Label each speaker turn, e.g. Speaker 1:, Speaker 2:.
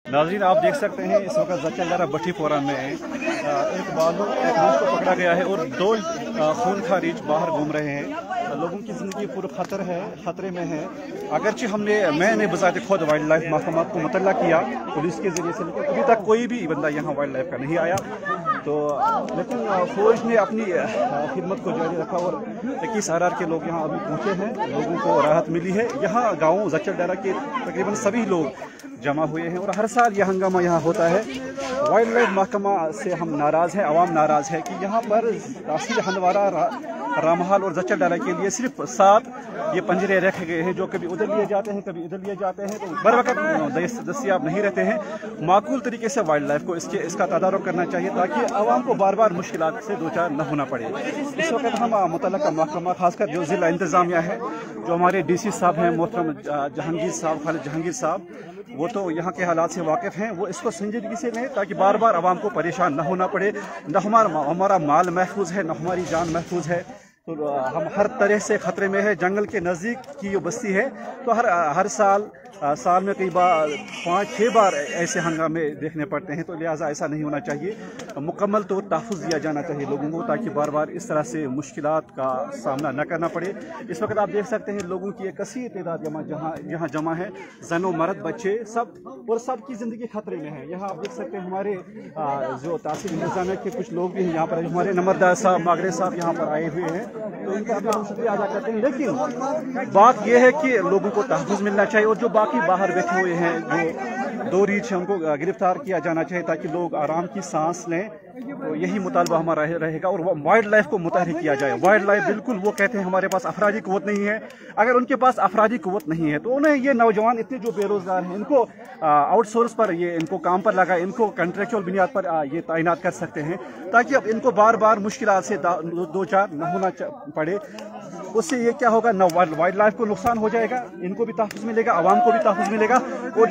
Speaker 1: नाज़रीन, आप देख सकते हैं इस वक्त ज़चल डारा भट्टी पोरा में एक बालू एक रीछ को पकड़ा गया है और दो खूनखार रीछ बाहर घूम रहे हैं। लोगों की ज़िंदगी पूरा खतरे में है। अगरचे मैंने बज़ाते खुद वाइल्ड लाइफ महकमा को मुतल्ला किया पुलिस के ज़रिए से, लेकिन अभी तक कोई भी बंदा यहाँ वाइल्ड लाइफ का नहीं आया। तो लेकिन फौज ने अपनी खिदमत को जारी रखा और 21 RR के लोग यहाँ अभी पहुँचे हैं। लोगों को राहत मिली है। यहाँ गाँव ज़चल डारा के तकरीबन सभी लोग जमा हुए हैं और हर साल यह हंगामा यहाँ होता है। वाइल्ड लाइफ महकमा से हम नाराज़ हैं, आवाम नाराज़ है कि यहाँ पर तहसील हंदवारा, रामहाल और ज़चल डारा के लिए सिर्फ 7 ये पंजरे रखे गए हैं, जो कभी उधर लिए जाते हैं कभी इधर लिए जाते हैं, तो बर वक्त दस्तियाब नहीं रहते हैं। माकूल तरीके से वाइल्ड लाइफ को इसका तदारुक करना चाहिए ताकि आवाम को बार बार मुश्किलात से दो चार न होना पड़े। इस वक्त हम मुतल्लिका महकमा खासकर जो ज़िला इंतज़ामिया है, जो हमारे DC साहब हैं मोहतरम जहांगीर साहब, खालिद जहांगीर साहब, वो तो यहाँ के हालात से वाकिफ़ हैं। वो इसको संजीदगी से लें ताकि बार बार आवाम को परेशान न होना पड़े। न हमारा माल महफूज है, न हमारी जान महफूज है। तो हम हर तरह से ख़तरे में है। जंगल के नज़दीक की जो बस्ती है, तो हर साल में कई बार 5-6 बार ऐसे हंगामे देखने पड़ते हैं। तो लिहाजा ऐसा नहीं होना चाहिए। मुकम्मल तो तहफ़्फ़ुज़ दिया जाना चाहिए लोगों को ताकि बार बार इस तरह से मुश्किलात का सामना न करना पड़े। इस वक्त आप देख सकते हैं लोगों की एक कसीर तादाद यहाँ जमा है, ज़नो मर्द बच्चे सब की ज़िंदगी खतरे में है। यहाँ आप देख सकते हैं हमारे जो तहसील इंतज़ामिया के कुछ लोग भी हैं यहाँ पर। हमारे नंबरदार साहब, मागरे साहब यहाँ पर आए हुए हैं, तो इनका भी हम शुक्रिया अदा करते हैं। लेकिन बात यह है कि लोगों को तहफ़्फ़ुज़ मिलना चाहिए और जो बाकी बाहर बैठे हुए हैं, जो 2 रीछ हैं, उनको गिरफ्तार किया जाना चाहिए ताकि लोग आराम की सांस लें। तो यही मुतालबा हमारा रहेगा और वाइल्ड लाइफ को मुतहरिक किया जाए। वाइल्ड लाइफ बिल्कुल, वो कहते हैं हमारे पास अफराधी क़ुव्वत नहीं है। अगर उनके पास अफराधी क़ुव्वत नहीं है तो उन्हें ये नौजवान इतने जो बेरोज़गार हैं, इनको आउटसोर्स पर इनको काम पर लगाए, इनको कंट्रेक्चुअल बुनियाद पर ये तैनात कर सकते हैं ताकि अब इनको बार बार मुश्किलात से दो चार न होना पड़े। उससे ये क्या होगा, न वाइल्ड लाइफ को नुकसान हो जाएगा, इनको भी तहफ़्फ़ुज़ मिलेगा, आवाम को भी तहफ़्फ़ुज़ मिलेगा। और